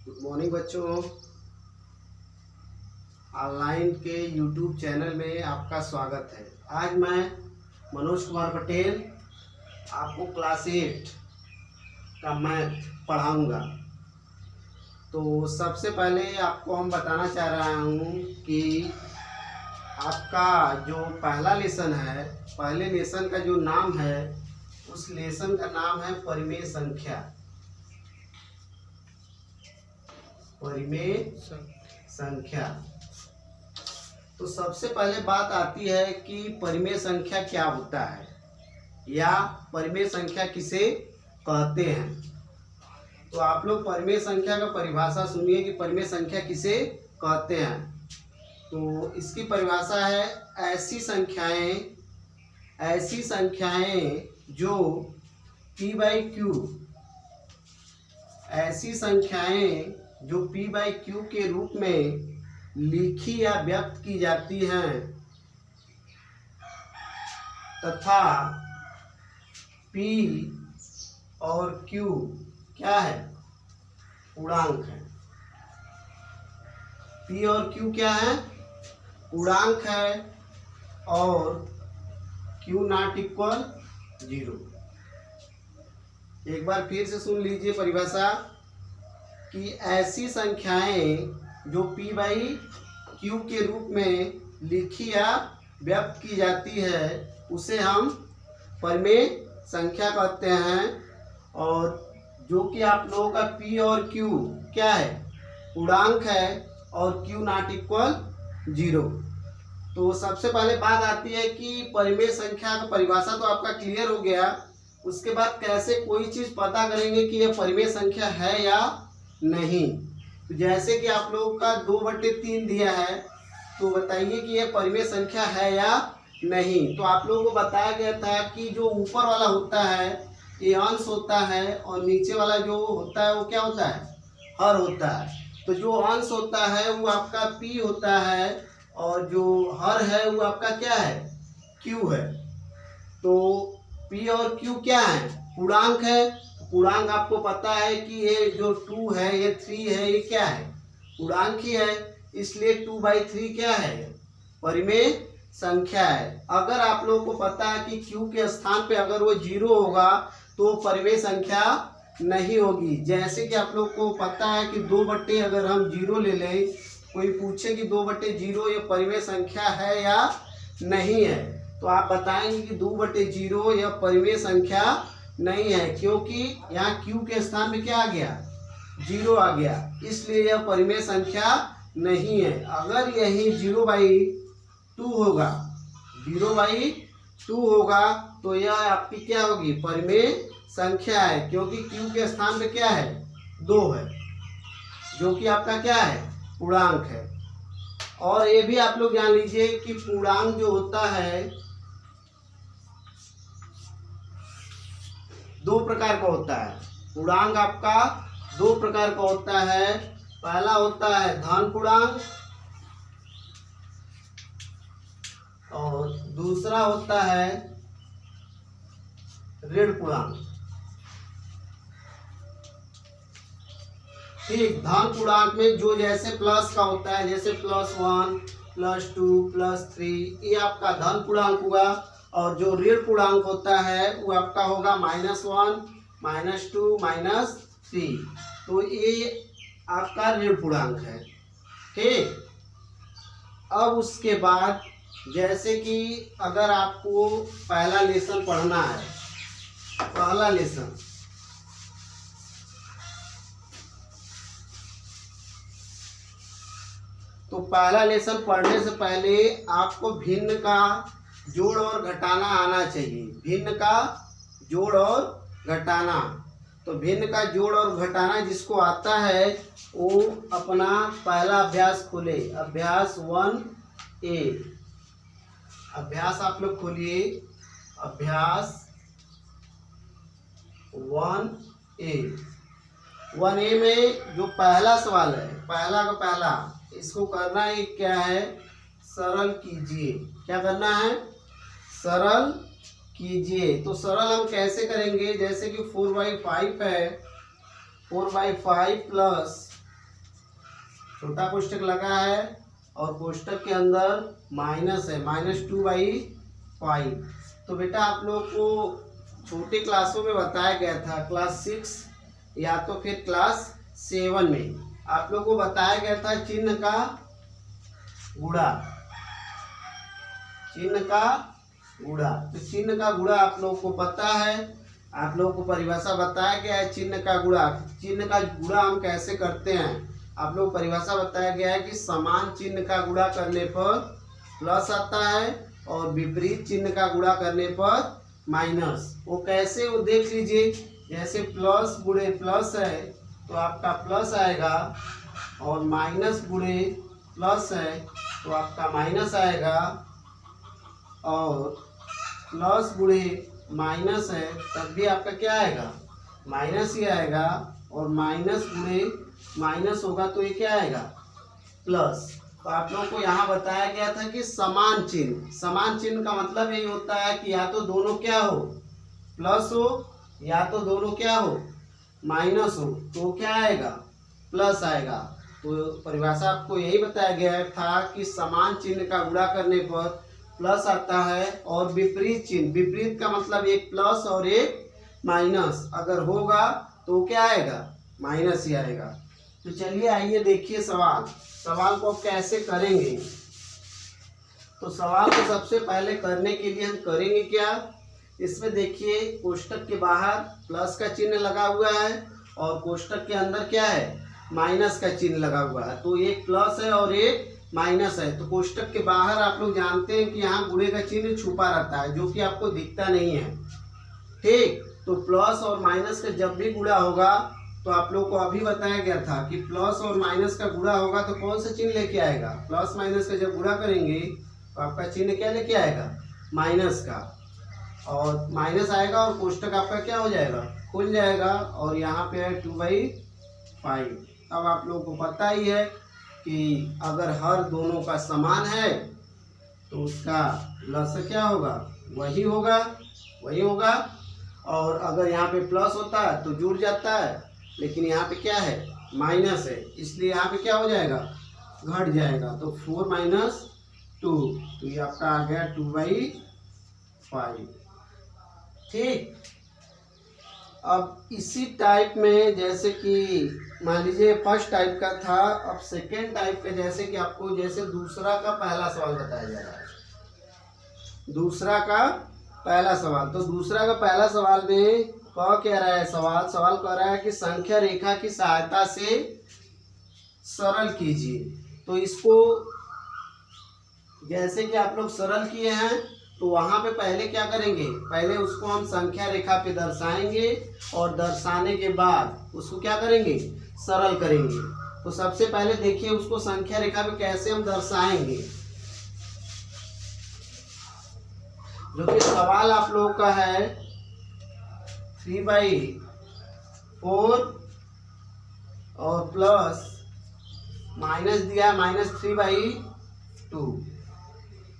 Good morning बच्चों। Online के YouTube channel में आपका स्वागत है। आज मैं मनोज कुमार पटेल आपको क्लास 8 का मैथ पढ़ाऊंगा। तो सबसे पहले आपको हम बताना चाह रहा हूँ कि आपका जो पहला लेसन है, पहले लेसन का जो नाम है, उस लेसन का नाम है परिमेय संख्या। परिमेय संख्या। तो सबसे पहले बात आती है कि परिमेय संख्या क्या होता है या परिमेय संख्या किसे कहते हैं। तो आप लोग परिमेय संख्या का परिभाषा सुनिए कि परिमेय संख्या किसे कहते हैं। तो इसकी परिभाषा है ऐसी संख्याएं जो p/q के रूप में लिखी या व्यक्त की जाती हैं तथा p और q क्या है? पूर्णांक है। p और q क्या है? पूर्णांक है और q नॉट इक्वल 0। एक बार फिर से सुन लीजिए परिभाषा कि ऐसी संख्याएं जो p/q के रूप में लिखी या व्यक्त की जाती है उसे हम परिमेय संख्या कहते हैं। और जो कि आप लोगों का p और q क्या है? पूर्णांक है और q नॉट इक्वल 0। तो सबसे पहले बात आती है कि परिमेय संख्या का परिभाषा तो आपका क्लियर हो गया। उसके बाद कैसे कोई चीज़ पता करेंगे कि यह परिमेय संख्या है या नहीं। तो जैसे कि आप लोगों का 2/3 दिया है, तो बताइए कि यह परिमेय संख्या है या नहीं। तो आप लोगों को बताया गया था कि जो ऊपर वाला होता है ये अंश होता है और नीचे वाला जो होता है वो क्या होता है? हर होता है। तो जो अंश होता है वो आपका p होता है और जो हर है वो आपका क्या है? q है। तो p और q क्या है? पूर्णांक है। पूर्णांक आपको पता है कि ये जो 2 है, ये 3 है, ये क्या है? पूर्णांक ही है। इसलिए 2/3 क्या है? परिमेय संख्या है। अगर आप लोगों को पता है कि q के स्थान पे अगर वो 0 होगा तो परिमेय संख्या नहीं होगी। जैसे कि आप लोग को पता है कि 2/, अगर हम 0 ले लें, कोई पूछे कि 2/0 ये परिमेय संख्या है या नहीं है, तो आप बताएंगे कि 2/0 यह परिमेय संख्या नहीं है, क्योंकि यहाँ q के स्थान पे क्या आ गया? 0 आ गया, इसलिए यह परिमेय संख्या नहीं है। अगर यही 0/2 होगा, 0/2 होगा तो यह आपकी क्या होगी? परिमेय संख्या है, क्योंकि q के स्थान पे क्या है? 2 है, जो कि आपका क्या है? पूर्णांक है। और ये भी आप लोग जान लीजिए कि पूर्णांक जो होता है 2 प्रकार का होता है। पूर्णांक आपका 2 प्रकार का होता है। पहला होता है धन पूर्णांक और दूसरा होता है ऋण पूर्णांक। ठीक, धन पूर्णांक में जो जैसे प्लस का होता है, जैसे +1, +2, +3, ये आपका धन पूर्णांक हुआ। और जो ऋण पूर्णांक होता है वो आपका होगा -1, -2, -3। तो ये आपका ऋण पूर्णांक है। ठीक, अब उसके बाद जैसे कि अगर आपको पहला लेसन पढ़ना है, पहला लेसन तो पहला लेसन पढ़ने से पहले आपको भिन्न का जोड़ और घटाना आना चाहिए। भिन्न का जोड़ और घटाना। तो भिन्न का जोड़ और घटाना जिसको आता है वो अपना पहला अभ्यास खोले, अभ्यास 1A। अभ्यास आप लोग खोलिए, अभ्यास 1A। 1A में जो पहला सवाल है, पहला का पहला, इसको करना है क्या है? सरल कीजिए। क्या करना है? सरल कीजिए। तो सरल हम कैसे करेंगे? जैसे कि 4/5 है, 4/5 प्लस छोटा कोष्ठक लगा है और कोष्ठक के अंदर माइनस है, -2/5। तो बेटा आप लोग को छोटे क्लासों में बताया गया था, क्लास 6 या तो फिर क्लास 7 में आप लोग को बताया गया था चिन्ह का गुणा, चिन्ह का गुणा। तो चिन्ह का गुणा आप लोग को पता है, आप लोग को परिभाषा बताया गया है चिन्ह का गुणा। चिन्ह का गुणा हम कैसे करते हैं, आप लोग परिभाषा बताया गया है कि समान चिन्ह का गुणा करने पर प्लस आता है और विपरीत चिन्ह का गुणा करने पर माइनस। वो कैसे, वो देख लीजिए। जैसे प्लस गुणे प्लस है तो आपका प्लस आएगा, और माइनस गुणे प्लस है तो आपका माइनस आएगा, और प्लस गुणे माइनस है तब भी आपका क्या आएगा, माइनस ही आएगा, और माइनस गुणे माइनस होगा तो ये क्या आएगा, प्लस। तो आप लोगों को यहाँ बताया गया था कि समान चिन्ह, समान चिन्ह का मतलब यही होता है कि या तो दोनों क्या हो, प्लस हो, या तो दोनों क्या हो, माइनस हो, तो क्या आएगा, प्लस आएगा। तो परिभाषा आपको यही बताया गया था कि समान चिन्ह का गुणा करने पर प्लस आता है, और विपरीत चिन्ह, विपरीत का मतलब एक प्लस और एक माइनस अगर होगा तो क्या आएगा, माइनस ही आएगा। तो चलिए आइए देखिए सवाल, सवाल को आप कैसे करेंगे। तो सवाल को सबसे पहले करने के लिए हम करेंगे क्या, इसमें देखिए कोष्ठक के बाहर प्लस का चिन्ह लगा हुआ है और कोष्ठक के अंदर क्या है, माइनस का चिन्ह लगा हुआ है। तो एक प्लस है और एक माइनस है। तो कोष्ठक के बाहर आप लोग जानते हैं कि यहाँ गुणे का चिन्ह छुपा रहता है जो कि आपको दिखता नहीं है, ठीक। तो प्लस और माइनस का जब भी गुणा होगा तो आप लोग को अभी बताया गया था कि प्लस और माइनस का गुणा होगा तो कौन सा चिन्ह लेके आएगा, प्लस माइनस का जब गुणा करेंगे तो आपका चिन्ह क्या लेके आएगा, माइनस का, और माइनस आएगा और कोष्ठक आपका क्या हो जाएगा, खुल जाएगा, और यहाँ पे है 2/5। अब आप लोगों को पता ही है कि अगर हर दोनों का समान है तो उसका लसागु क्या होगा, वही होगा, वही होगा। और अगर यहाँ पे प्लस होता है तो जुड़ जाता है, लेकिन यहाँ पे क्या है, माइनस है, इसलिए यहाँ पे क्या हो जाएगा, घट जाएगा। तो 4 - 2, तो ये आपका आ गया 2/5, ठीक। अब इसी टाइप में जैसे कि मान लीजिए फर्स्ट टाइप का था, अब सेकेंड टाइप का, जैसे कि आपको जैसे दूसरा का पहला सवाल बताया जा रहा है, दूसरा का पहला सवाल। तो दूसरा का पहला सवाल में कह रहा है, सवाल कह रहा है कि संख्या रेखा की सहायता से सरल कीजिए। तो इसको जैसे कि आप लोग सरल किए हैं तो वहां पे पहले क्या करेंगे, पहले उसको हम संख्या रेखा पे दर्शाएंगे और दर्शाने के बाद उसको क्या करेंगे, सरल करेंगे। तो सबसे पहले देखिए उसको संख्या रेखा पे कैसे हम दर्शाएंगे। जो कि सवाल आप लोगों का है 3/4 और प्लस माइनस दिया -3/2।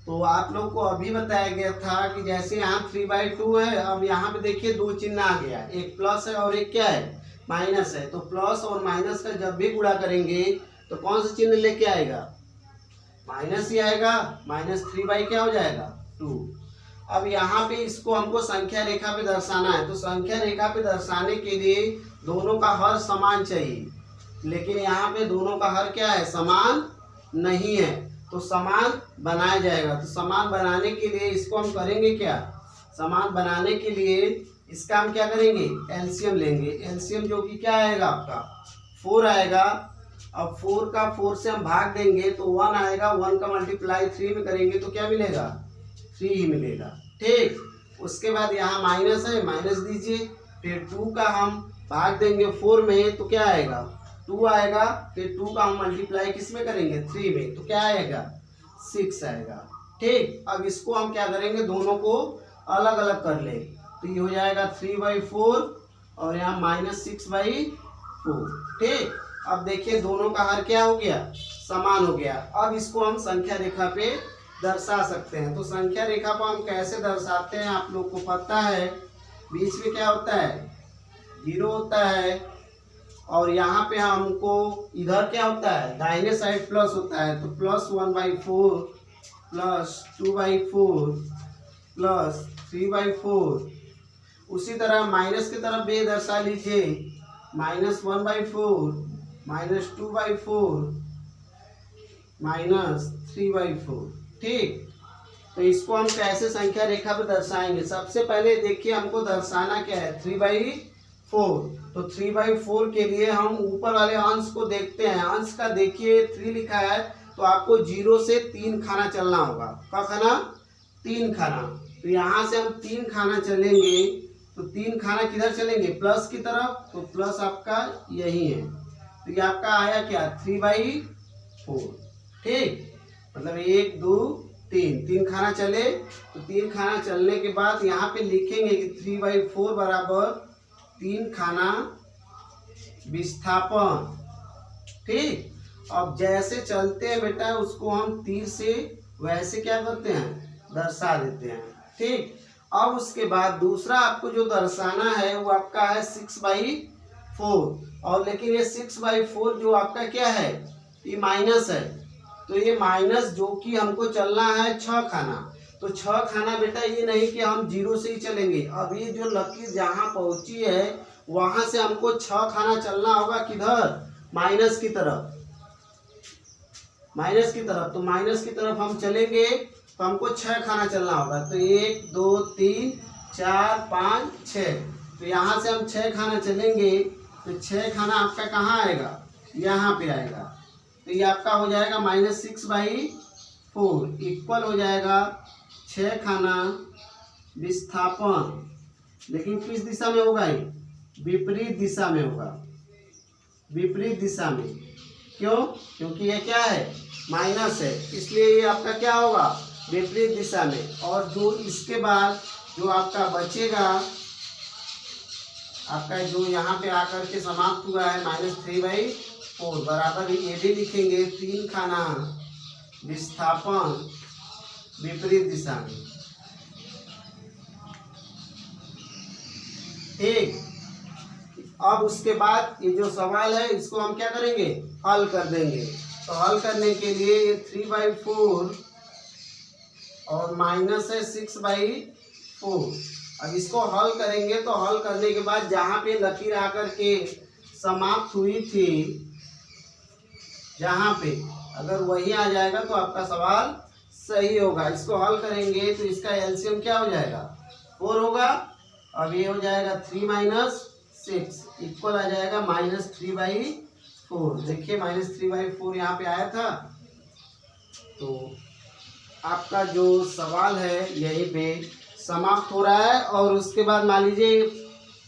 तो आप लोग को अभी बताया गया था कि जैसे यहाँ 3/2 है, अब यहाँ पे देखिए दो चिन्ह आ गया, एक प्लस है और एक क्या है, माइनस है। तो प्लस और माइनस का जब भी गुणा करेंगे तो कौन सा चिन्ह लेके आएगा, माइनस ही आएगा, -3 क्या हो जाएगा, 2। अब यहाँ पे इसको हमको संख्या रेखा पे दर्शाना है। तो संख्या रेखा पे दर्शाने के लिए दोनों का हर समान चाहिए, लेकिन यहाँ पे दोनों का हर क्या है, समान नहीं है। तो समान बनाया जाएगा। तो समान बनाने के लिए इसको हम करेंगे क्या, समान बनाने के लिए इसका हम क्या करेंगे, एलसीएम लेंगे। एलसीएम जो कि क्या आएगा आपका 4 आएगा। अब 4 का 4 से हम भाग देंगे तो 1 आएगा, 1 का मल्टीप्लाई 3 में करेंगे तो क्या मिलेगा, 3 ही मिलेगा, ठीक। उसके बाद यहाँ माइनस है, माइनस दीजिए। फिर 2 का हम भाग देंगे 4 में तो क्या आएगा, 2 आएगा। फिर 2 का हम मल्टीप्लाई किस में करेंगे, 3 में, तो क्या आएगा, 6 आएगा, ठीक। अब इसको हम क्या करेंगे, दोनों को अलग अलग कर ले। तो ये हो जाएगा 3/4 और यहाँ -6/4, ठीक। अब देखिए दोनों का हर क्या हो गया, समान हो गया। अब इसको हम संख्या रेखा पे दर्शा सकते हैं। तो संख्या रेखा को हम कैसे दर्शाते हैं, आप लोग को पता है, बीच में क्या होता है, 0 होता है और यहाँ पे हमको इधर क्या होता है, दाहिने साइड प्लस होता है, तो +1/4 +2/4 +3/4। उसी तरह माइनस की तरफ भी दर्शा लीजिए, -1/4 -2/4 -3/4। ठीक, तो इसको हम कैसे संख्या रेखा पे दर्शाएंगे? सबसे पहले देखिए हमको दर्शाना क्या है, 3/4। तो 3/4 के लिए हम ऊपर वाले अंश को देखते हैं। अंश का देखिए 3 लिखा है, तो आपको 0 से 3 खाना चलना होगा। क्या खाना? 3 खाना। तो यहाँ से हम 3 खाना चलेंगे, तो 3 खाना किधर चलेंगे? प्लस की तरफ, तो प्लस आपका यही है। तो ये आपका आया क्या? 3/4। ठीक, मतलब 1 2 3 खाना चले। तो 3 खाना चलने के बाद यहाँ पे लिखेंगे कि 3/4 बराबर 3 खाना विस्थापन। ठीक, अब जैसे चलते हैं बेटा, उसको हम तीर से वैसे क्या करते हैं, दर्शा देते हैं। ठीक, अब उसके बाद दूसरा आपको जो दर्शाना है वो आपका है 6/4। और लेकिन ये 6/4 जो आपका क्या है, ये माइनस है। तो ये माइनस जो कि हमको चलना है 6 खाना। तो 6 खाना बेटा ये नहीं कि हम 0 से ही चलेंगे। अब ये जो लकीर जहाँ पहुंची है वहां से हमको 6 खाना चलना होगा, किधर? माइनस की तरफ। माइनस की तरफ, तो माइनस की तरफ हम चलेंगे तो हमको 6 खाना चलना होगा। तो 1 2 3 4 5 6। तो यहाँ से हम 6 खाना चलेंगे, तो 6 खाना आपका कहाँ आएगा? यहाँ पे आएगा। तो ये आपका हो जाएगा -6/4 इक्वल हो जाएगा 6 खाना विस्थापन। लेकिन किस दिशा में होगा? ये विपरीत दिशा में होगा, विपरीत दिशा में। क्यों? क्योंकि ये क्या है, माइनस है, इसलिए ये आपका क्या होगा, विपरीत दिशा में। और जो इसके बाद जो आपका बचेगा, आपका जो यहाँ पे आकर के समाप्त हुआ है -3/4 बराबर ये भी लिखेंगे 3 खाना विस्थापन विपरीत दिशा में। ठीक, अब उसके बाद ये जो सवाल है इसको हम क्या करेंगे, हल कर देंगे। तो हल करने के लिए ये 3/4 और माइनस है 6/4। अब इसको हल करेंगे, तो हल करने के बाद जहाँ पे लकीर आकर के समाप्त हुई थी, जहाँ पे अगर वही आ जाएगा तो आपका सवाल सही होगा। इसको हल करेंगे तो इसका एलसीएम क्या हो जाएगा, 4 होगा। अब ये हो जाएगा 3 - 6 इक्वल आ जाएगा -3/4। देखिए -3/4 यहाँ पे आया था। तो आपका जो सवाल है यहीं पे समाप्त हो रहा है। और उसके बाद मान लीजिए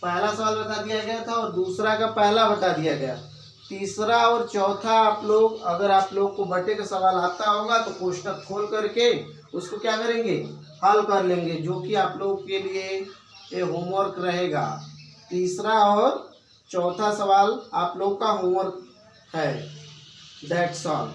पहला सवाल बता दिया गया था और दूसरा का पहला बता दिया गया। तीसरा और चौथा आप लोग, अगर आप लोग को बटे का सवाल आता होगा तो कोष्टक खोल करके उसको क्या करेंगे, हल कर लेंगे, जो कि आप लोग के लिए ये होमवर्क रहेगा। तीसरा और चौथा सवाल आप लोग का होमवर्क है। That's all.